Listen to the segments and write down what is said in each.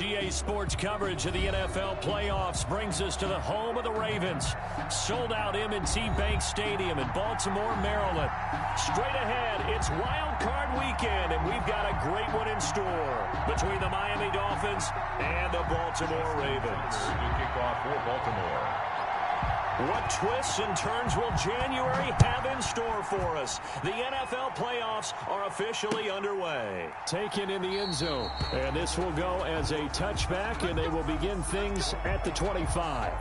EA Sports coverage of the NFL playoffs brings us to the home of the Ravens. Sold out M&T Bank Stadium in Baltimore, Maryland. Straight ahead, it's Wild Card Weekend, and we've got a great one in store between the Miami Dolphins and the Baltimore Ravens. Good kickoff for Baltimore. What twists and turns will January have in store for us? The NFL playoffs are officially underway. Taken in the end zone. And this will go as a touchback, and they will begin things at the 25.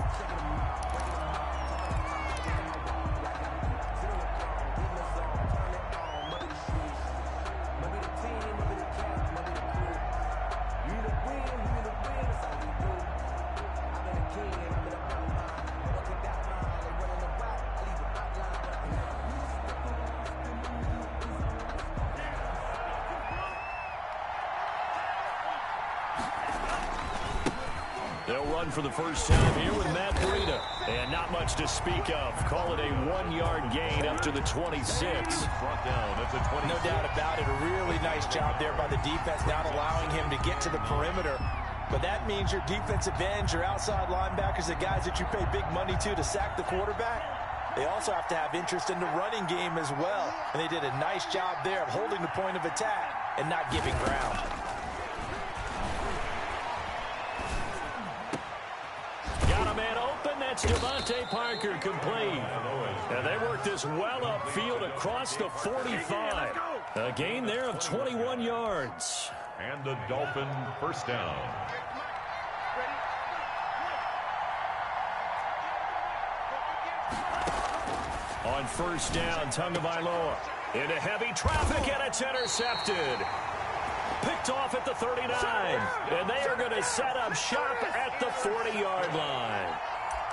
They'll run for the first time here with Matt Breida. And not much to speak of. Call it a 1-yard gain up to the 26. Brought down at the 20. No doubt about it. A really nice job there by the defense, not allowing him to get to the perimeter. But that means your defensive ends, your outside linebackers, the guys that you pay big money to sack the quarterback, they also have to have interest in the running game as well. And they did a nice job there of holding the point of attack and not giving ground. Got a man open. That's Devontae Parker complete. And they work this well upfield across the 45. A gain there of 21 yards. And the Dolphin first down. On first down, Tagovailoa into heavy traffic, and it's intercepted. Picked off at the 39, and they are going to set up shop at the 40-yard line.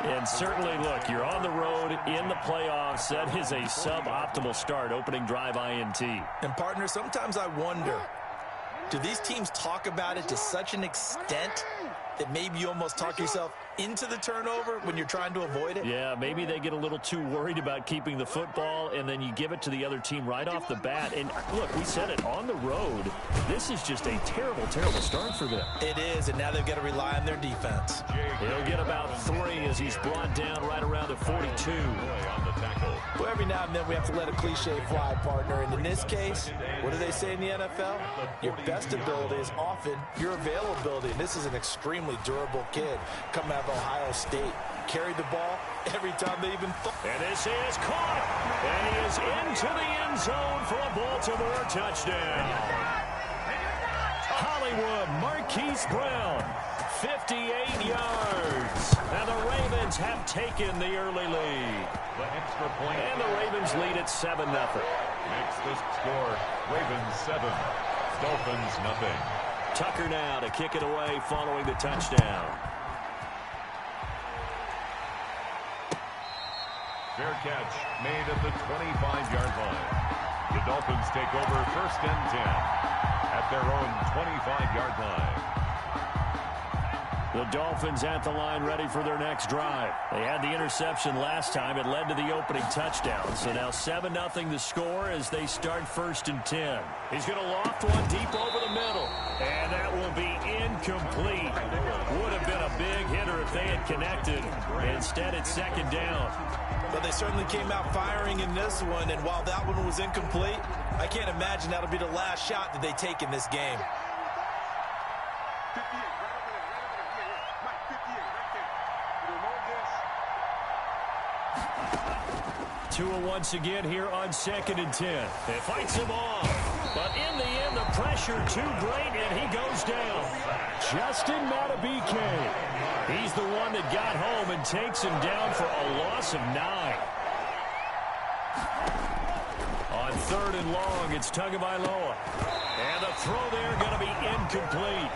And certainly, look, you're on the road in the playoffs. That is a suboptimal start, opening drive INT. And, partner, sometimes I wonder, do these teams talk about it to such an extent that maybe you almost talk yourself into the turnover when you're trying to avoid it? Yeah, maybe they get a little too worried about keeping the football, and then you give it to the other team right off the bat. And look, we said it, on the road, this is just a terrible, terrible start for them. It is, and now they've got to rely on their defense. He'll get about 3 as he's brought down right around the 42. On the tackle. Well, every now and then we have to let a cliche fly, partner. And in this case, what do they say in the NFL? Your best ability is often your availability. And this is an extremely durable kid coming out of Ohio State. Carried the ball every time they even thought. And this is caught. And he is into the end zone for a Baltimore touchdown. Hollywood Marquise Brown, 58 yards. And the Ravens have taken the early lead. The extra point. And the Ravens lead at 7-0. Makes the score Ravens 7, Dolphins nothing. Tucker now to kick it away following the touchdown. Fair catch made at the 25-yard line. The Dolphins take over first and 10 at their own 25-yard line. The Dolphins at the line ready for their next drive. They had the interception last time. It led to the opening touchdown. So now 7-0 the score as they start first and 10. He's going to loft one deep over the middle. And that will be incomplete. Would have been a big hitter if they had connected. Instead, it's second down. But they certainly came out firing in this one. And while that one was incomplete, I can't imagine that'll be the last shot that they take in this game. 2 once again here on second and 10. It fights him off. But in the end, the pressure too great, and he goes down. Justin Madubuike. He's the one that got home and takes him down for a loss of 9. On third and long, it's Tagovailoa. And the throw there going to be incomplete.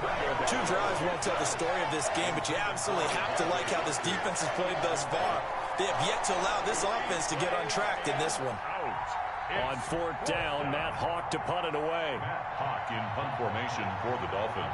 2 drives won't tell the story of this game, but you absolutely have to like how this defense has played thus far. They have yet to allow this offense to get on track in this one. On fourth down, Matt Hawk to punt it away. Matt Hawk in punt formation for the Dolphins.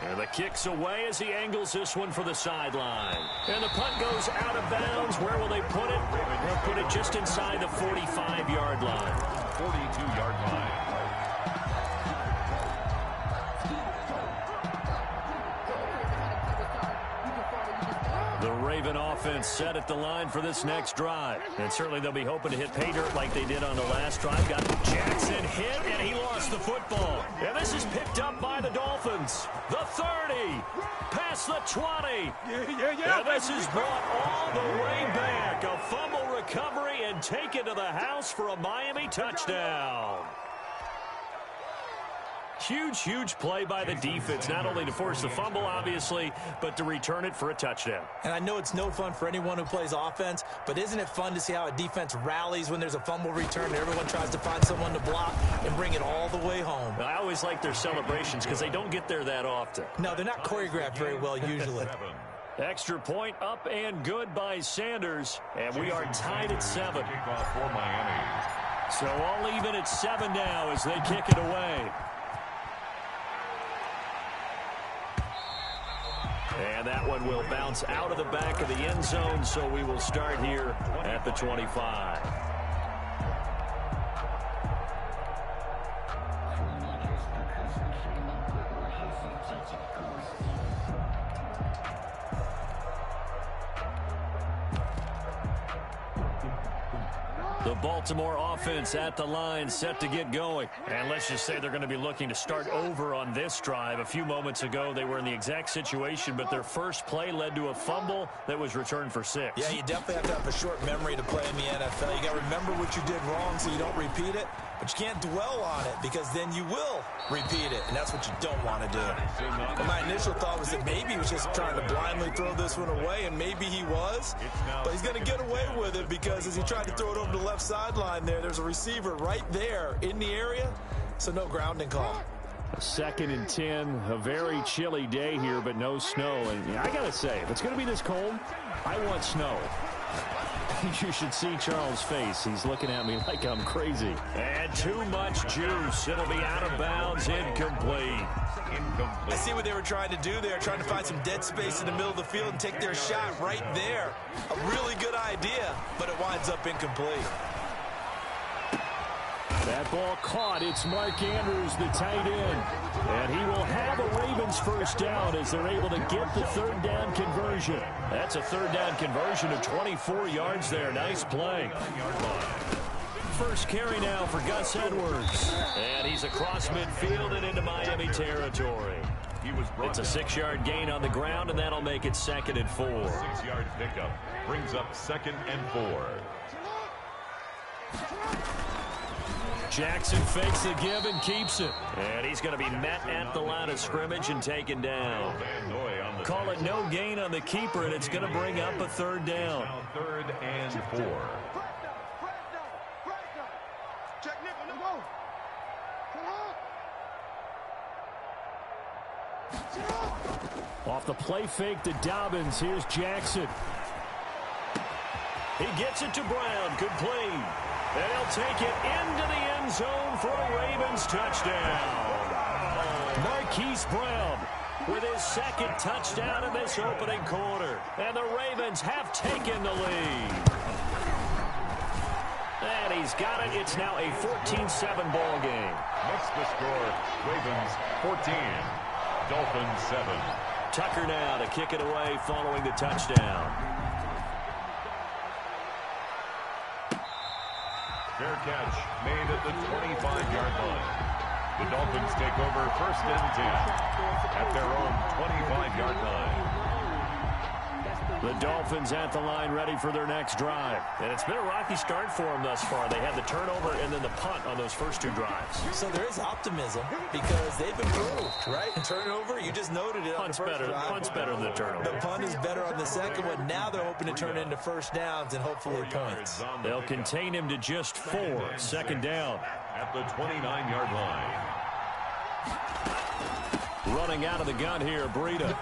And the kick's away as he angles this one for the sideline. And the punt goes out of bounds. Where will they put it? They'll put it just inside the 45-yard line. 42-yard line. The Raven offense set at the line for this next drive. And certainly they'll be hoping to hit pay dirt like they did on the last drive. Got Jackson hit, and he lost the football. And this is picked up by the Dolphins. The 30, past the 20. And this is brought all the way back. A fumble recovery and taken to the house for a Miami touchdown. Huge play by the defense, not only to force the fumble, obviously, but to return it for a touchdown. And I know it's no fun for anyone who plays offense, but isn't it fun to see how a defense rallies when there's a fumble return and everyone tries to find someone to block and bring it all the way home? I always like their celebrations because they don't get there that often. No, they're not choreographed very well usually. Extra point up and good by Sanders, and we are tied at 7. Kickoff for Miami. So all even at 7 now as they kick it away. And that one will bounce out of the back of the end zone, so we will start here at the 25. The Baltimore offense at the line, set to get going. And let's just say they're going to be looking to start over on this drive. A few moments ago, they were in the exact situation, but their first play led to a fumble that was returned for 6. Yeah, you definitely have to have a short memory to play in the NFL. You got to remember what you did wrong so you don't repeat it, but you can't dwell on it because then you will repeat it, and that's what you don't want to do. And my initial thought was that maybe he was just trying to blindly throw this one away, and maybe he was, but he's going to get away with it because as he tried to throw it over the left sideline there's a receiver right there in the area, so no grounding call. 2nd and 10, a very chilly day here, but no snow. And I got to say, if it's going to be this cold, I want snow. You should see Charles' face. He's looking at me like I'm crazy. And too much juice. It'll be out of bounds, incomplete. I see what they were trying to do there, trying to find some dead space in the middle of the field and take their shot right there. A really good idea, but it winds up incomplete. That ball caught. It's Mark Andrews, the tight end. And he will have a Ravens first down as they're able to get the 3rd down conversion. That's a 3rd down conversion of 24 yards there. Nice play. First carry now for Gus Edwards. And he's across midfield and into Miami territory. It's a 6-yard gain on the ground, and that'll make it 2nd and 4. 6-yard pickup brings up 2nd and 4. Jackson fakes the give and keeps it. And he's going to be met at the line of scrimmage and taken down. Call it no gain on the keeper, and it's going to bring up a 3rd down. 3rd and 4. Off the play fake to Dobbins. Here's Jackson. He gets it to Brown. Complete. And he'll take it into the end zone for a Ravens touchdown. Marquise Brown with his 2nd touchdown in this opening quarter. And the Ravens have taken the lead. And he's got it. It's now a 14-7 ball game. What's the score? Ravens 14, Dolphins 7. Tucker now to kick it away following the touchdown. Fair catch made at the 25-yard line. The Dolphins take over 1st and 10 at their own 25-yard line. The Dolphins at the line ready for their next drive. And it's been a rocky start for them thus far. They had the turnover and then the punt on those first 2 drives. So there is optimism because they've improved, right? Turnover, you just noted it on the first drive. Punt's better than the turnover. The punt is better on the second one. Now they're hoping to turn it into 1st downs and hopefully points. They'll contain him to just 4. 2nd down. At the 29-yard line. Running out of the gun here, Breida.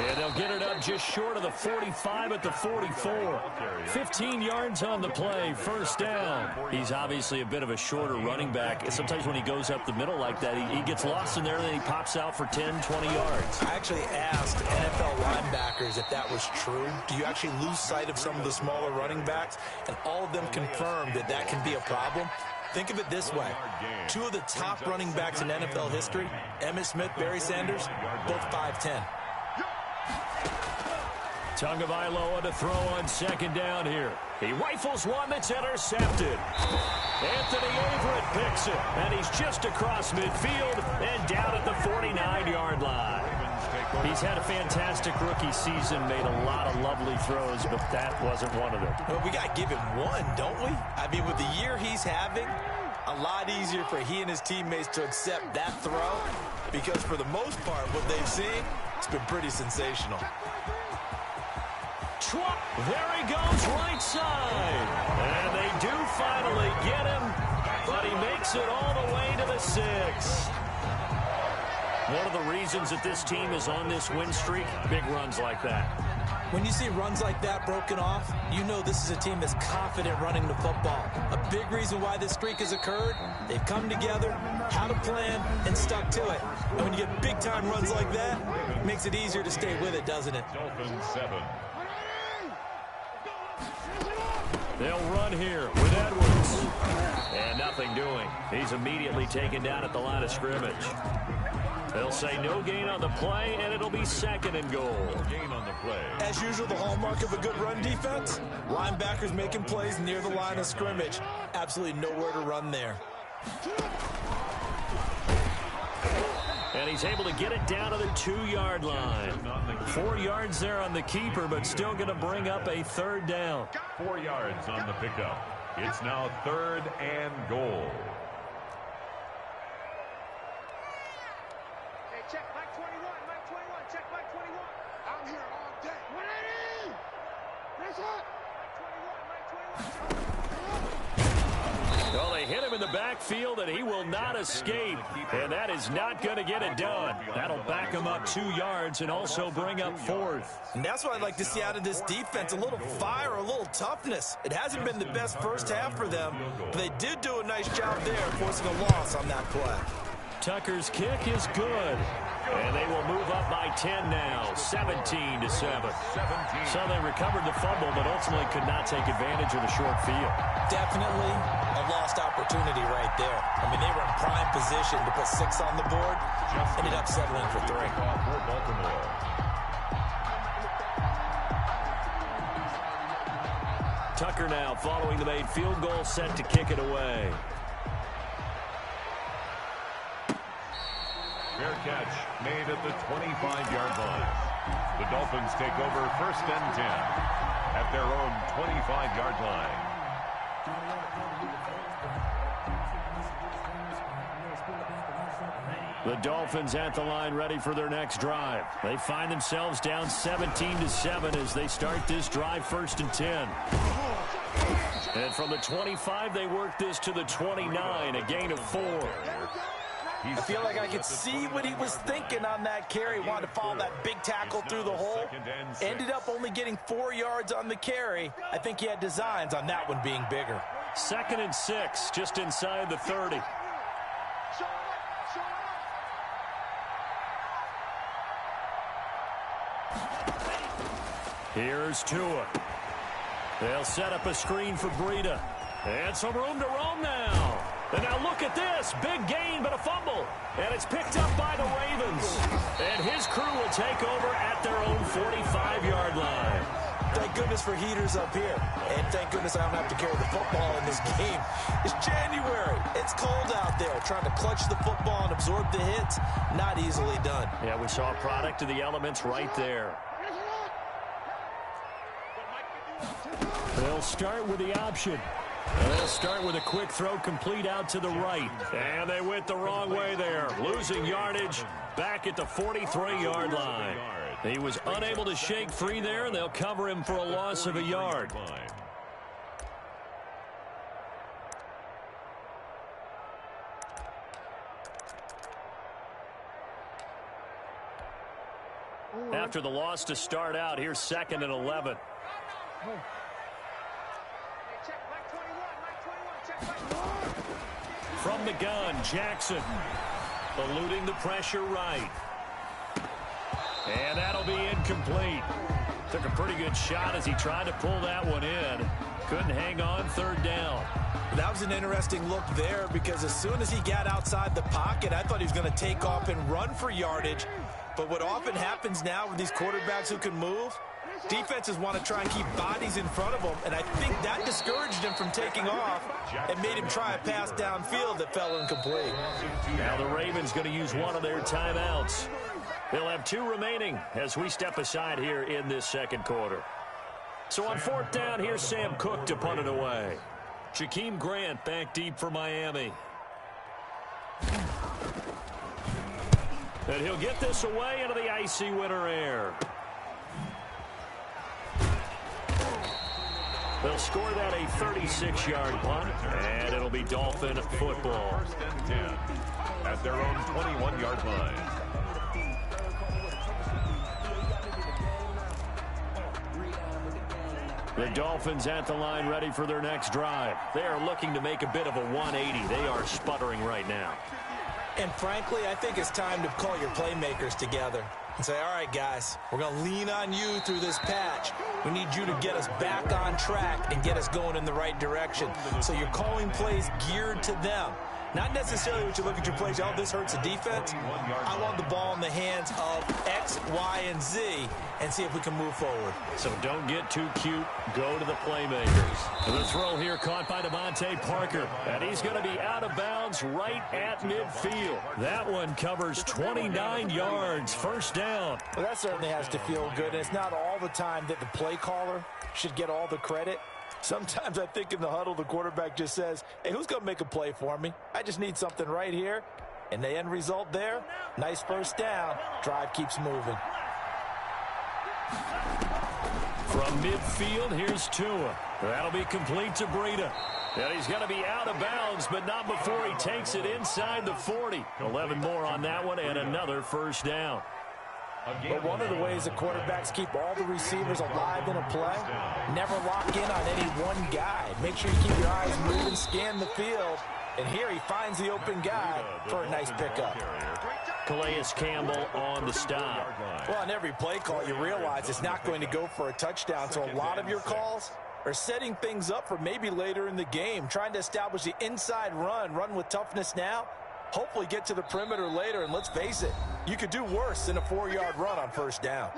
And they'll get it up just short of the 45 at the 44. 15 yards on the play, first down. He's obviously a bit of a shorter running back. Sometimes when he goes up the middle like that, he gets lost in there, and then he pops out for 10, 20 yards. I actually asked NFL linebackers if that was true. Do you actually lose sight of some of the smaller running backs? And all of them confirmed that that can be a problem. Think of it this way. Two of the top running backs in NFL history, Emmitt Smith, Barry Sanders, both 5'10". Tagovailoa to throw on second down here. He rifles one that's intercepted. Anthony Averett picks it, and he's just across midfield and down at the 49-yard line. He's had a fantastic rookie season, made a lot of lovely throws, but that wasn't one of them. Well, we got to give him one, don't we? I mean, with the year he's having, a lot easier for he and his teammates to accept that throw, because for the most part, what they've seen, it's been pretty sensational. There he goes, right side. And they do finally get him, but he makes it all the way to the 6. One of the reasons that this team is on this win streak, big runs like that. When you see runs like that broken off, you know this is a team that's confident running the football. A big reason why this streak has occurred, they've come together, had a plan, and stuck to it. And when you get big-time runs like that, it makes it easier to stay with it, doesn't it? Dolphins 7. They'll run here with Edwards. And nothing doing. He's immediately taken down at the line of scrimmage. They'll say no gain on the play, and it'll be second and goal. Gain on the play. As usual, the hallmark of a good run defense, linebackers making plays near the line of scrimmage. Absolutely nowhere to run there. And he's able to get it down to the 2-yard line. 4 yards there on the keeper, but still going to bring up a third down. 4 yards on the pickup. It's now 3rd and goal. Hey, check Mike 21, Mike 21, check Mike 21. I'm here all day. 180! That's it! Mike 21, Mike 21. Well, they hit him in the backfield, and he will not escape. And that is not going to get it done. That'll back him up 2 yards and also bring up 4th. And that's what I'd like to see out of this defense, a little fire, a little toughness. It hasn't been the best first half for them, but they did do a nice job there, forcing a loss on that play. Tucker's kick is good. And they will move up by 10 now, 17-7. So they recovered the fumble, but ultimately could not take advantage of the short field. Definitely a lost opportunity right there. I mean, they were in prime position to put 6 on the board, ended up settling for 3. Tucker now following the made field goal, set to kick it away. Fair catch made at the 25-yard line. The Dolphins take over 1st and 10 at their own 25-yard line. The Dolphins at the line ready for their next drive. They find themselves down 17-7 as they start this drive 1st and 10. And from the 25, they work this to the 29, a gain of 4. I feel like I could see what he was thinking on that carry. Wanted to follow that big tackle through the hole. Ended up only getting 4 yards on the carry. I think he had designs on that one being bigger. 2nd and 6, just inside the 30. Here's Tua. They'll set up a screen for Breida. And some room to roam now. And now look at this. Big gain, but a fumble. And it's picked up by the Ravens. And his crew will take over at their own 45-yard line. Thank goodness for heaters up here. And thank goodness I don't have to carry the football in this game. It's January. It's cold out there. Trying to clutch the football and absorb the hits, not easily done. Yeah, we saw a product of the elements right there. They'll start with the option. They'll start with a quick throw complete out to the right. And they went the wrong way there. Losing yardage back at the 43-yard line. He was unable to shake free there, and they'll cover him for a loss of a yard. after the loss to start out. Here's 2nd and 11. From the gun, Jackson. Eluding the pressure right. And that'll be incomplete. Took a pretty good shot as he tried to pull that one in. Couldn't hang on, 3rd down. That was an interesting look there because as soon as he got outside the pocket, I thought he was going to take off and run for yardage. But what often happens now with these quarterbacks who can move, defenses want to try and keep bodies in front of them, and I think that discouraged him from taking off and made him try a pass downfield that fell incomplete. Now the Ravens going to use one of their timeouts. They'll have 2 remaining as we step aside here in this 2nd quarter. So on 4th down, here's Sam Cook to punt it away. Jakeem Grant back deep for Miami. And he'll get this away into the icy winter air. They'll score that a 36-yard punt, and it'll be Dolphin football. 1st and 10 at their own 21-yard line. The Dolphins at the line ready for their next drive. They are looking to make a bit of a 180. They are sputtering right now. And frankly, I think it's time to call your playmakers together and say, all right, guys, we're going to lean on you through this patch. We need you to get us back on track and get us going in the right direction. So you're calling plays geared to them. Not necessarily what you look at your plays, oh, this hurts the defense. I want the ball in the hands of X, Y, and Z and see if we can move forward. So don't get too cute. Go to the playmakers. The throw here caught by Devontae Parker. And he's going to be out of bounds right at midfield. That one covers 29 yards. 1st down. Well, that certainly has to feel good. And it's not all the time that the play caller should get all the credit. Sometimes I think in the huddle, the quarterback just says, hey, who's going to make a play for me? I just need something right here. And the end result there, nice 1st down. Drive keeps moving. From midfield, here's Tua. That'll be complete to Breida. And he's going to be out of bounds, but not before he takes it inside the 40. 11 more on that one and another 1st down. But one of the ways the quarterbacks keep all the receivers alive in a play, never lock in on any one guy. Make sure you keep your eyes moving, scan the field. And here he finds the open guy for a nice pickup. Calais Campbell on the stop. Well, on every play call, you realize it's not going to go for a touchdown. So a lot of your calls are setting things up for maybe later in the game, trying to establish the inside run with toughness now. Hopefully get to the perimeter later, and let's face it, you could do worse than a 4-yard run on 1st down.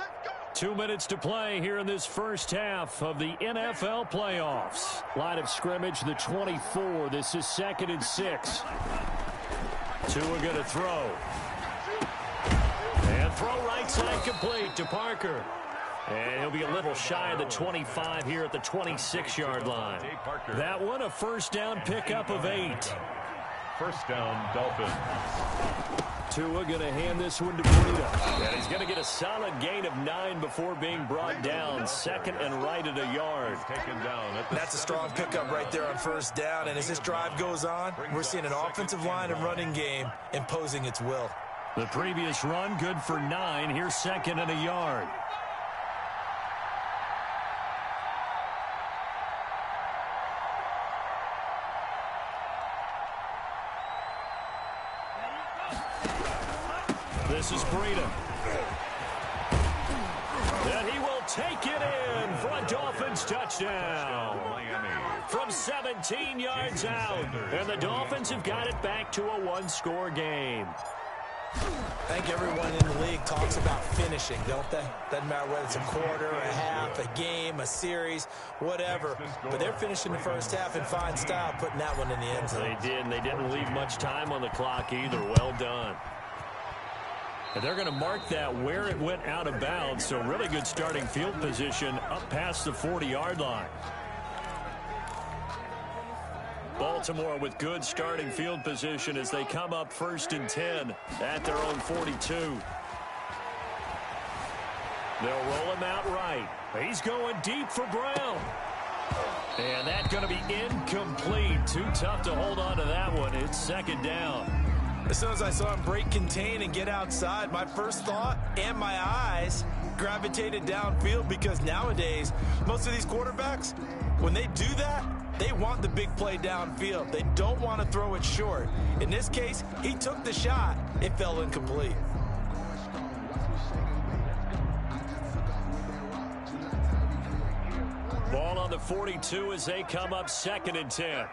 2 minutes to play here in this 1st half of the NFL playoffs. Line of scrimmage, the 24. This is 2nd and 6. Tua going to throw. And throw right side complete to Parker. And he'll be a little shy of the 25 here at the 26-yard line. That one, a 1st down pickup of 8. 1st down, Dolphins. Tua going to hand this one to Breida. And he's going to get a solid gain of 9 before being brought down. 2nd and right at a yard. Taken down. That's a strong pickup right there on 1st down. And as this drive goes on, we're seeing an offensive line and running game imposing its will. The previous run good for 9. Here's 2nd and a yard. This is Breida. And he will take it in for a Dolphins touchdown. From 17 yards out. And the Dolphins have got it back to a 1-score game. I think everyone in the league talks about finishing, don't they? Doesn't matter whether it's a quarter, a half, a game, a series, whatever. But they're finishing the 1st half in fine style, putting that one in the end zone. They did, and they didn't leave much time on the clock either. Well done. And they're going to mark that where it went out of bounds, so really good starting field position up past the 40-yard line. Baltimore with good starting field position as they come up 1st and 10 at their own 42. They'll roll him out right. He's going deep for Brown. And that's going to be incomplete. Too tough to hold on to that one. It's 2nd down. As soon as I saw him break contain and get outside, my first thought and my eyes gravitated downfield, because nowadays, most of these quarterbacks, when they do that, they want the big play downfield. They don't want to throw it short. In this case, he took the shot. It fell incomplete. Ball on the 42 as they come up 2nd and 10.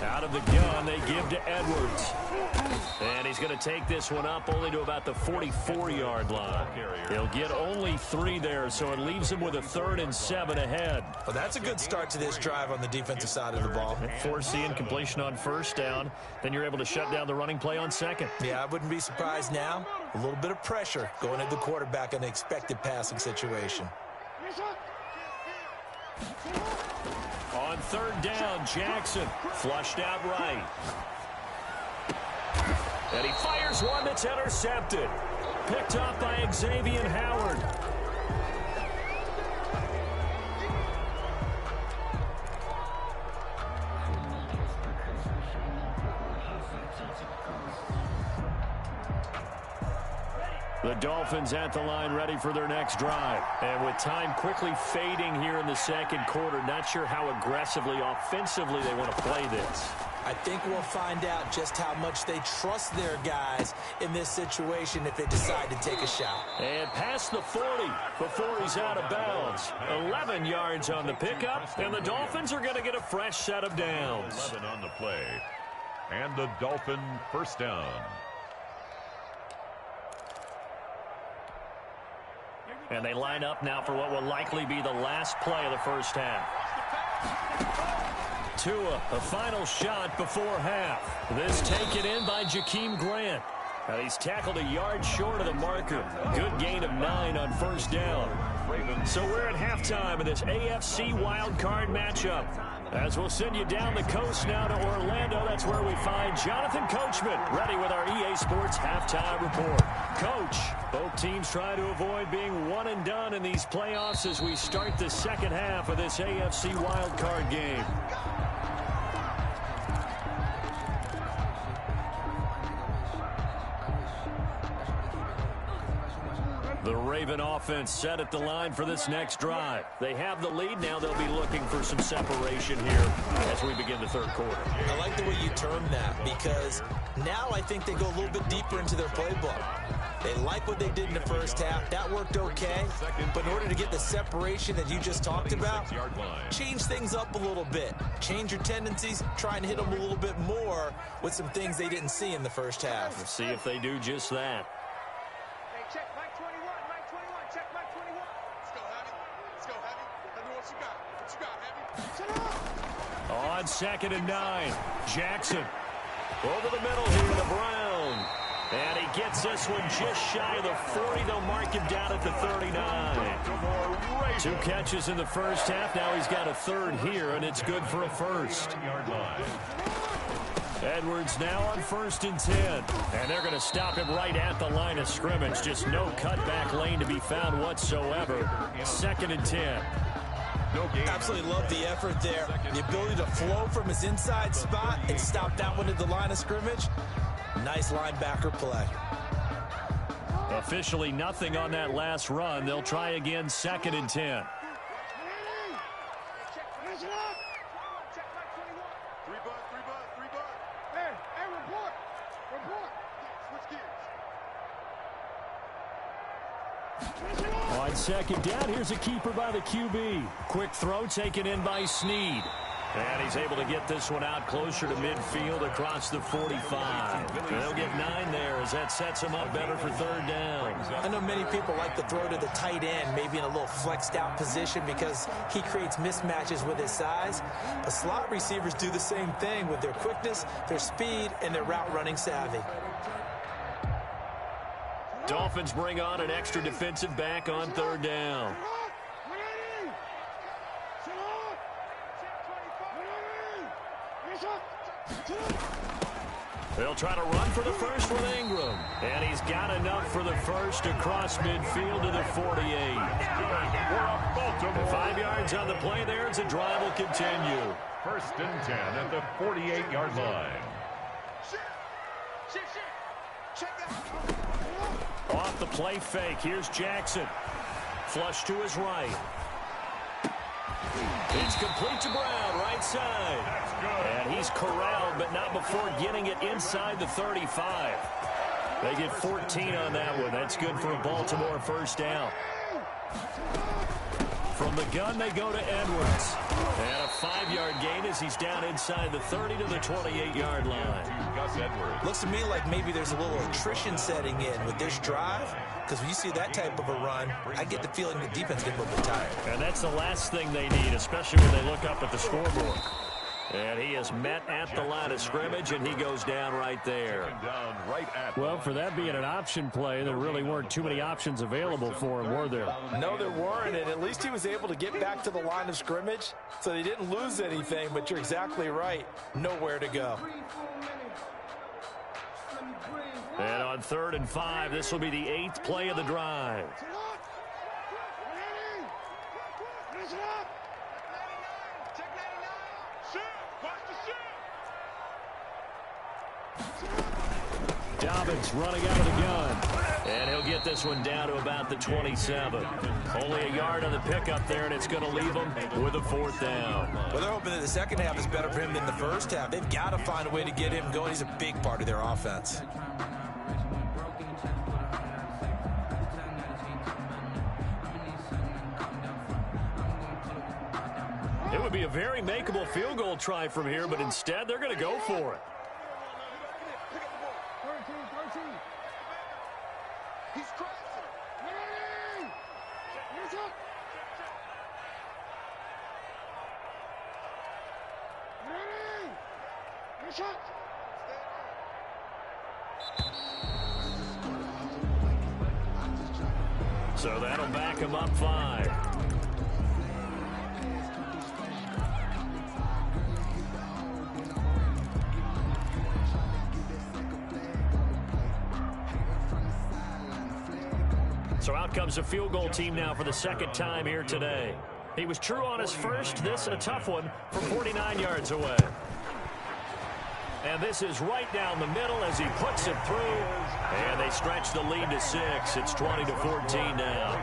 Out of the gun, they give to Edwards. And he's going to take this one up only to about the 44-yard line. He'll get only 3 there, so it leaves him with a 3rd and 7 ahead. Well, that's a good start to this drive on the defensive side of the ball. Force the incompletion on 1st down. Then you're able to shut down the running play on 2nd. Yeah, I wouldn't be surprised now. A little bit of pressure going at the quarterback in an expected passing situation. On 3rd down, Jackson flushed out right. And he fires one that's intercepted. Picked up by Xavier Howard. The Dolphins at the line ready for their next drive. And with time quickly fading here in the 2nd quarter, not sure how aggressively, offensively they want to play this. I think we'll find out just how much they trust their guys in this situation if they decide to take a shot. And past the 40 before he's out of bounds. 11 yards on the pickup, and the Dolphins are going to get a fresh set of downs. 11 on the play. And the Dolphin 1st down. And they line up now for what will likely be the last play of the 1st half. Tua, a final shot before half. This taken in by Jakeem Grant. Now he's tackled a yard short of the marker. Good gain of 9 on 1st down. So we're at halftime of this AFC wildcard matchup. As we'll send you down the coast now to Orlando, that's where we find Jonathan Coachman, ready with our EA Sports Halftime Report. Coach, both teams try to avoid being one and done in these playoffs as we start the 2nd half of this AFC wildcard game. The Raven offense set at the line for this next drive. They have the lead. Now they'll be looking for some separation here as we begin the 3rd quarter. I like the way you term that, because now I think they go a little bit deeper into their playbook. They like what they did in the 1st half. That worked okay. But in order to get the separation that you just talked about, change things up a little bit. Change your tendencies, try and hit them a little bit more with some things they didn't see in the 1st half. We'll see if they do just that. Check Mike 21, Mike 21, check Mike 21. Let's go, Heavy. Let's go, Heavy. Let me know what you got. What you got, Heavy? Shut up. On 2nd and 9, Jackson. Over the middle here to Brown. And he gets this one just shy of the 40. They'll mark him down at the 39. 2 catches in the 1st half. Now he's got a 3rd here, and it's good for a 1st. Edwards now on 1st and 10. And they're going to stop him right at the line of scrimmage. Just no cutback lane to be found whatsoever. 2nd and 10. Absolutely love the effort there. The ability to flow from his inside spot and stop that one at the line of scrimmage. Nice linebacker play. Officially nothing on that last run. They'll try again 2nd and 10. On 2nd down, here's a keeper by the QB. Quick throw taken in by Snead. And he's able to get this one out closer to midfield across the 45. They'll get 9 there as that sets him up better for 3rd down. I know many people like to throw to the tight end, maybe in a little flexed out position because he creates mismatches with his size. But slot receivers do the same thing with their quickness, their speed, and their route running savvy. Dolphins bring on an extra defensive back on 3rd down. They'll try to run for the 1st with Ingram. And he's got enough for the 1st across midfield to the 48. 5 yards on the play there as the drive will continue. 1st and 10 at the 48-yard line. Shift. Play fake. Here's Jackson. Flush to his right. It's complete to Brown, right side. And he's corralled, but not before getting it inside the 35. They get 14 on that one. That's good for a Baltimore first down. From the gun, they go to Edwards. And a 5-yard gain as he's down inside the 30 to the 28-yard line. Gus Edwards. Looks to me like maybe there's a little attrition setting in with this drive, because when you see that type of a run, I get the feeling the defense gets a little bit tired. And that's the last thing they need, especially when they look up at the scoreboard. And he is met at the line of scrimmage, and he goes down right there. Well, for that being an option play, there really weren't too many options available for him, were there? No, there weren't, and at least he was able to get back to the line of scrimmage, so they didn't lose anything, but you're exactly right. Nowhere to go. And on 3rd and 5, this will be the 8th play of the drive. Dobbins running out of the gun. And he'll get this one down to about the 27. Only a yard on the pickup there, and it's going to leave him with a 4th down. Well, they're hoping that the second half is better for him than the first half. They've got to find a way to get him going. He's a big part of their offense. It would be a very makeable field goal try from here, but instead they're going to go for it. He's crossing. Ready! Here's up. Ready! Here's up. So that'll back him up 5. So out comes a field goal team now for the second time here today. He was true on his first. This a tough one from 49 yards away. And this is right down the middle as he puts it through. And they stretch the lead to 6. It's 20-14 now.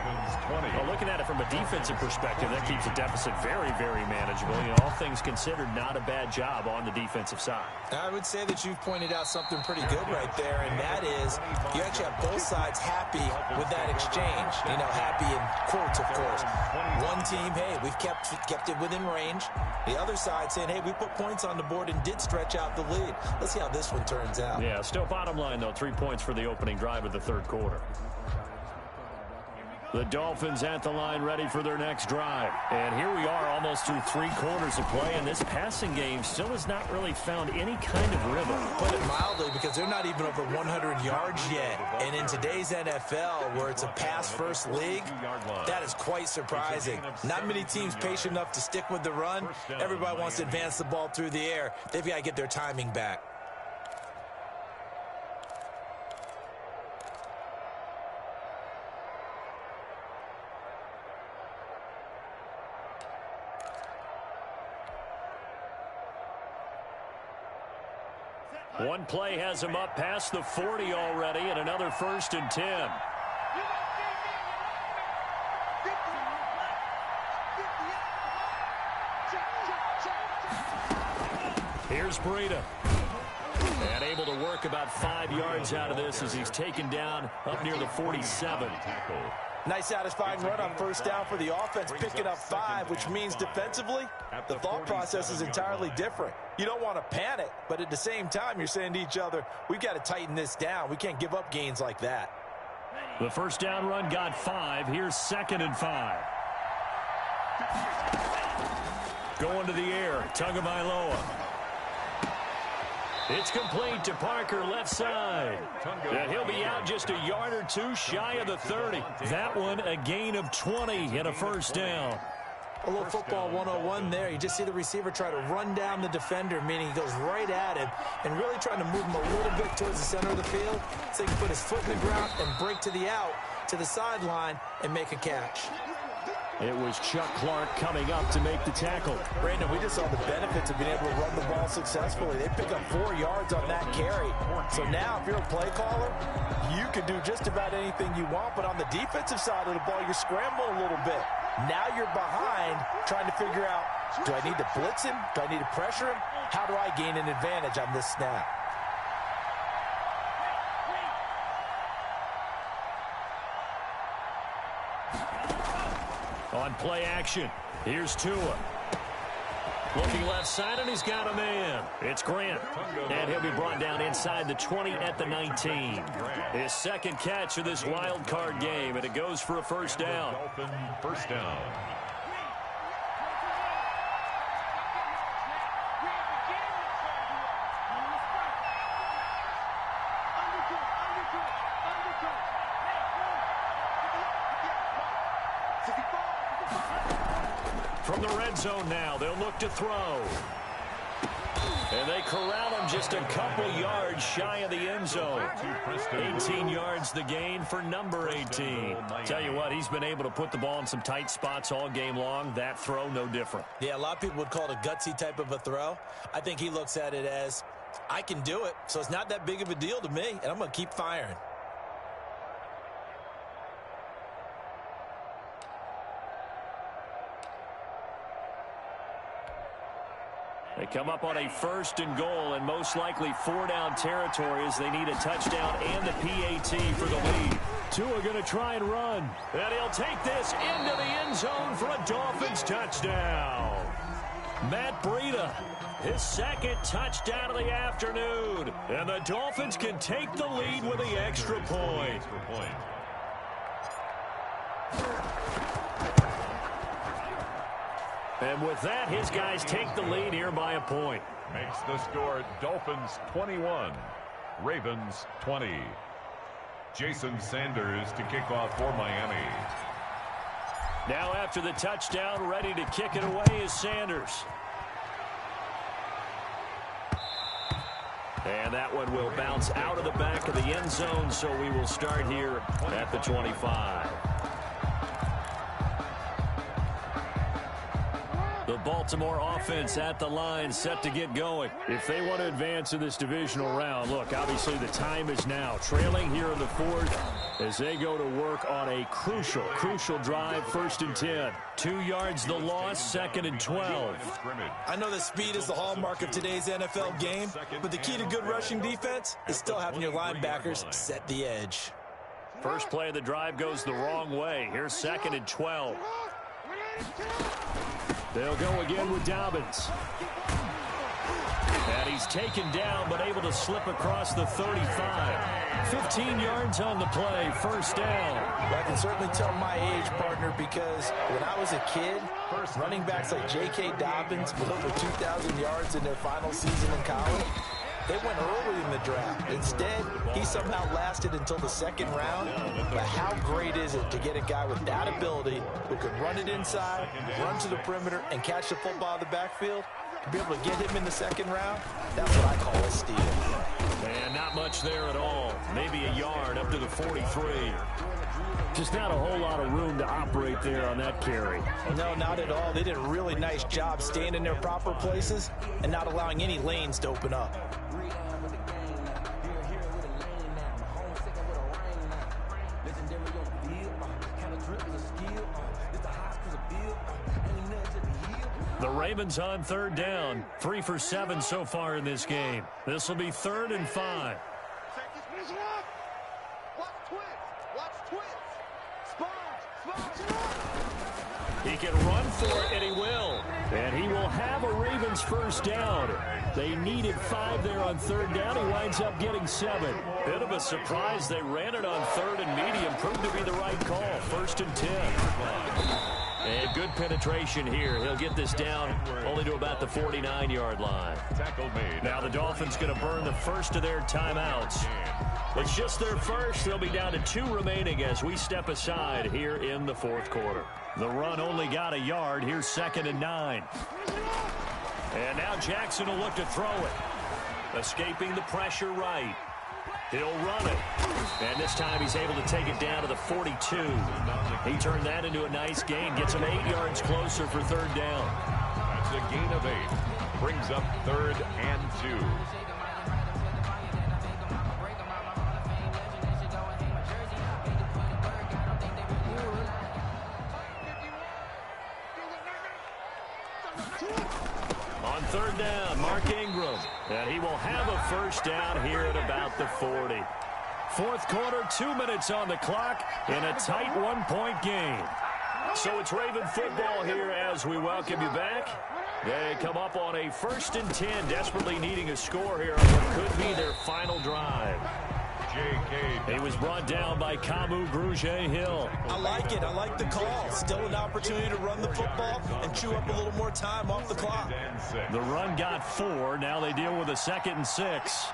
Well, looking at it from a defensive perspective, that keeps the deficit very, very manageable. You know, all things considered, not a bad job on the defensive side. I would say that you've pointed out something pretty good right there, and that is you actually have both sides happy with that exchange. You know, happy in quotes, of course. One team, hey, we've kept it within range. The other side saying, hey, we put points on the board and did stretch out the lead. Let's see how this one turns out. Yeah, still bottom line, though, 3 points for the opening drive of the third quarter. The Dolphins at the line ready for their next drive. And here we are almost through 3 quarters of play, and this passing game still has not really found any kind of rhythm. Put it mildly, because they're not even over 100 yards yet. And in today's NFL, where it's a pass-first league, that is quite surprising. Not many teams patient enough to stick with the run. Everybody wants to advance the ball through the air. They've got to get their timing back. One play has him up past the 40 already, and another 1st and 10. Here's Breida. And able to work about 5 yards out of this as he's taken down up near the 47. Nice satisfying run on first down for the offense, picking up 5, which means defensively, the thought process is entirely different. You don't want to panic, but at the same time, you're saying to each other, we've got to tighten this down. We can't give up gains like that. The first down run got 5. Here's 2nd and 5. Going to the air, Tagovailoa. It's complete to Parker, left side. And he'll be out just a yard or 2 shy of the 30. That one a gain of 20 and a first down. A little football 101 there. You just see the receiver try to run down the defender, meaning he goes right at him and really trying to move him a little bit towards the center of the field so he can put his foot in the ground and break to the out, to the sideline, and make a catch. It was Chuck Clark coming up to make the tackle. Brandon, we just saw the benefits of being able to run the ball successfully. They pick up 4 yards on that carry. So now if you're a play caller, you can do just about anything you want. But on the defensive side of the ball, you're scrambling a little bit. Now you're behind trying to figure out, do I need to blitz him? Do I need to pressure him? How do I gain an advantage on this snap? On play action, here's Tua. Looking left side, and he's got a man. It's Grant. And he'll be brought down inside the 20 at the 19. His second catch of this wild card game, and it goes for a first down. First down. From the red zone now, they'll look to throw. And they corral him just a couple yards shy of the end zone. 18 yards the gain for number 18. Tell you what, he's been able to put the ball in some tight spots all game long. That throw, no different. Yeah, a lot of people would call it a gutsy type of a throw. I think he looks at it as, I can do it, so it's not that big of a deal to me, and I'm going to keep firing. They come up on a 1st and goal, and most likely 4-down territory as they need a touchdown and the PAT for the lead. Tua going to try and run. And he'll take this into the end zone for a Dolphins touchdown. Matt Breida, his second touchdown of the afternoon. And the Dolphins can take the lead with the extra point. And with that, his guys take the lead here by a point. Makes the score Dolphins 21, Ravens 20. Jason Sanders to kick off for Miami. Now after the touchdown, ready to kick it away is Sanders. And that one will bounce out of the back of the end zone, so we will start here at the 25. The Baltimore offense at the line, set to get going. If they want to advance in this divisional round, look, obviously the time is now. Trailing here in the 4th as they go to work on a crucial drive, 1st and 10. 2 yards the loss, 2nd and 12. I know that speed is the hallmark of today's NFL game, but the key to good rushing defense is still having your linebackers set the edge. First play of the drive goes the wrong way. Here's 2nd and 12. They'll go again with Dobbins. And he's taken down, but able to slip across the 35. 15 yards on the play, first down. Well, I can certainly tell my age, partner, because when I was a kid, running backs like J.K. Dobbins with over 2,000 yards in their final season in college, they went early in the draft. Instead, he somehow lasted until the 2nd round. But how great is it to get a guy with that ability who can run it inside, run to the perimeter, and catch the football in the backfield? To be able to get him in the 2nd round, that's what I call a steal. And not much there at all. Maybe a yard up to the 43. Just not a whole lot of room to operate there on that carry. No, not at all. They did a really nice job staying in their proper places and not allowing any lanes to open up. The Ravens on 3rd down. 3 for 7 so far in this game. This will be 3rd and 5. He can run for it, and he will. And he will have a Ravens first down. They needed 5 there on 3rd down. He winds up getting 7. Bit of a surprise. They ran it on 3rd and medium. Proved to be the right call. 1st and 10. And good penetration here. He'll get this down only to about the 49-yard line. Now the Dolphins going to burn the first of their timeouts. It's just their first. They'll be down to 2 remaining as we step aside here in the 4th quarter. The run only got a yard. Here's 2nd and 9. And now Jackson will look to throw it. Escaping the pressure right. He'll run it. And this time he's able to take it down to the 42. He turned that into a nice gain. Gets him 8 yards closer for third down. That's a gain of 8. Brings up 3rd and 2. On third down, Mark Ingram. And he will have a first down here at about the 40. Fourth quarter, 2 minutes on the clock in a tight one-point game. So it's Raven football here as we welcome you back. They come up on a 1st and 10, desperately needing a score here on what could be their final drive. He was brought down by Kamu Grugier-Hill. I like it. I like the call. Still an opportunity to run the football and chew up a little more time off the clock. The run got 4. Now they deal with a 2nd and 6.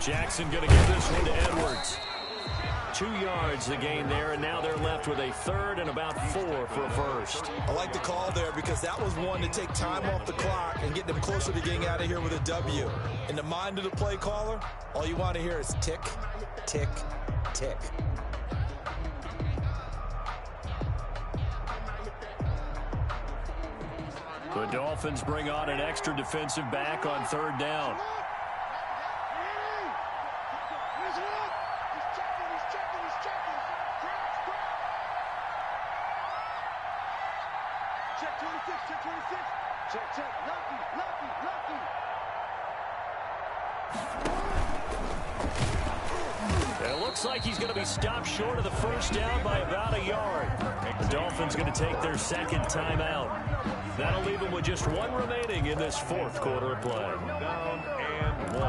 Jackson going to give this one to Edwards. 2 yards the gain there, and now they're left with a 3rd and about 4 for a first. I like the call there because that was one to take time off the clock and get them closer to getting out of here with a W. In the mind of the play caller, all you want to hear is tick, tick, tick. The Dolphins bring on an extra defensive back on third down. Check 26, check 26. Check, check. Lucky, lucky, lucky. It looks like he's going to be stopped short of the first down by about a yard. The Dolphins going to take their 2nd timeout. That'll leave them with just 1 remaining in this 4th quarter of play. Down and 1.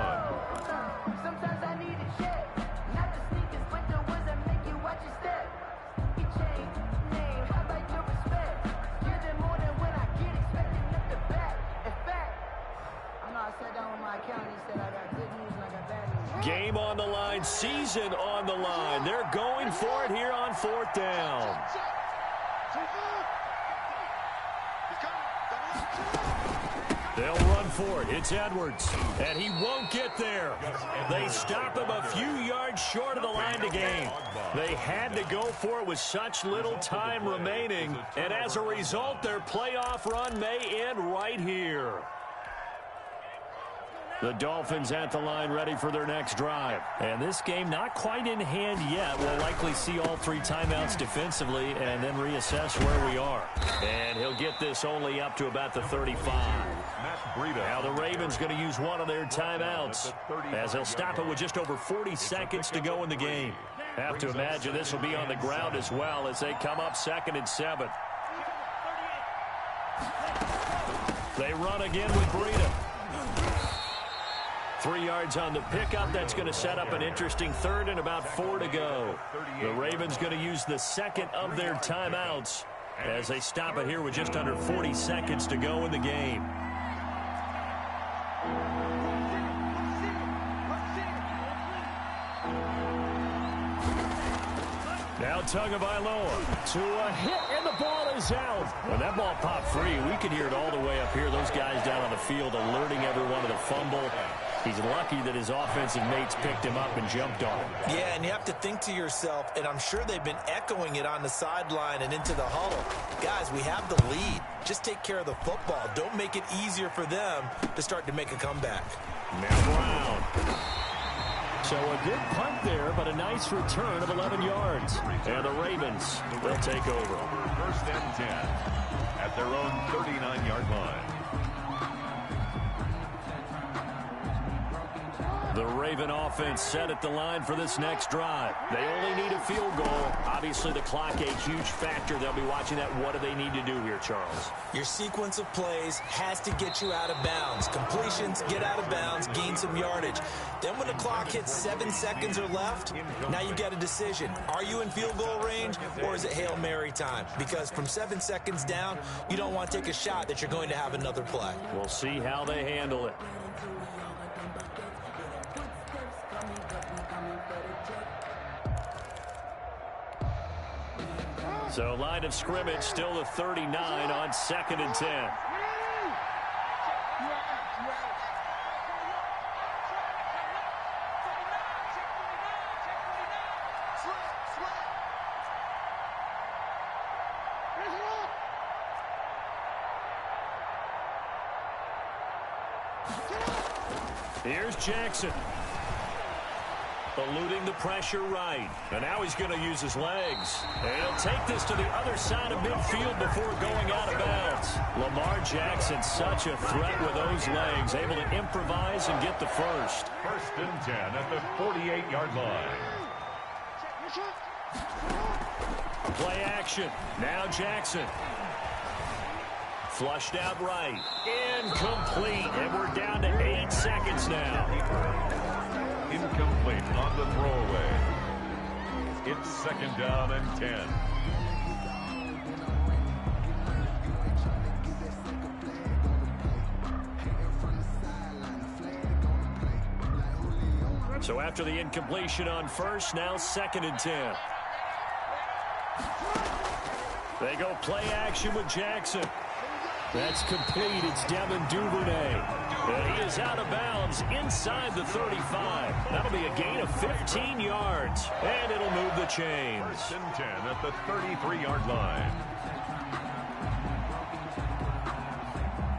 Sometimes I need a check. Not the sneakers, but the ones that make you watch your step. You change name, how about your respect? Give them more than when I get expecting up the back. In fact, I know I sat down with my accountant. He said I got good news and I got bad news. Game on the line, season on the line. They're going for it here on 4th down. They'll run for it. It's Edwards. And he won't get there. They stop him a few yards short of the line to gain. They had to go for it with such little time remaining. And as a result, their playoff run may end right here. The Dolphins at the line ready for their next drive. And this game not quite in hand yet. We'll likely see all 3 timeouts defensively and then reassess where we are. And he'll get this only up to about the 35. Now the Ravens going to use one of their timeouts as they'll stop it with just over 40 seconds to go in the game. Have to imagine this will be on the ground as well as they come up 2nd and 7. They run again with Breida. 3 yards on the pickup. That's going to set up an interesting 3rd and about 4 to go. The Ravens going to use the 2nd of their timeouts as they stop it here with just under 40 seconds to go in the game. Now Tagovailoa to a hit, and the ball is out. When that ball popped free, we could hear it all the way up here. Those guys down on the field alerting everyone of the fumble. He's lucky that his offensive mates picked him up and jumped on him. Yeah, and you have to think to yourself, and I'm sure they've been echoing it on the sideline and into the huddle. Guys, we have the lead. Just take care of the football. Don't make it easier for them to start to make a comeback. Now Brown. So a good punt there, but a nice return of 11 yards. And the Ravens will take over. 1st and 10 at their own 39-yard line. The Raven offense set at the line for this next drive. They only need a field goal. Obviously, the clock a huge factor. They'll be watching that. What do they need to do here, Charles? Your sequence of plays has to get you out of bounds. Completions, get out of bounds, gain some yardage. Then when the clock hits 7 seconds or left, now you've got a decision. Are you in field goal range or is it Hail Mary time? Because from 7 seconds down, you don't want to take a shot that you're going to have another play. We'll see how they handle it. So line of scrimmage still the 39 on 2nd and 10. Here's Jackson. Eluding the pressure right. And now he's going to use his legs. And he'll take this to the other side of midfield before going out of bounds. Lamar Jackson, such a threat with those legs, able to improvise and get the first. 1st and 10 at the 48-yard line. Play action. Now Jackson. Flushed out right. Incomplete. And we're down to 8 seconds now. Incomplete on the throwaway. It's 2nd down and 10. So after the incompletion on first, now 2nd and 10. They go play action with Jackson. That's complete. It's Devin Duvernay. And he is out of bounds inside the 35. That'll be a gain of 15 yards. And it'll move the chains. 1st and 10 at the 33-yard line.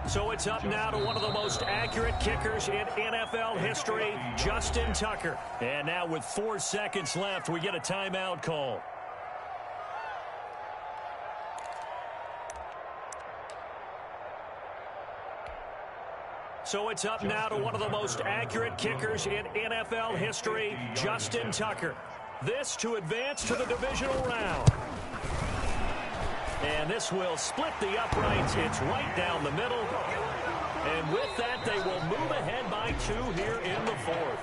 So it's up now to one of the most accurate kickers in NFL history, Justin Tucker. And now with 4 seconds left, we get a timeout call. So it's up now to one of the most accurate kickers in NFL history, Justin Tucker. This to advance to the divisional round. And this will split the uprights. It's right down the middle. And with that, they will move ahead by 2 here in the 4th.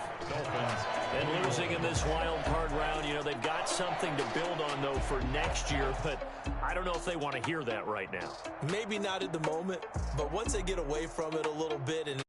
And losing in this wild card round, you know, they've got something to build on, though, for next year. But I don't know if they want to hear that right now. Maybe not at the moment, but once they get away from it a little bit and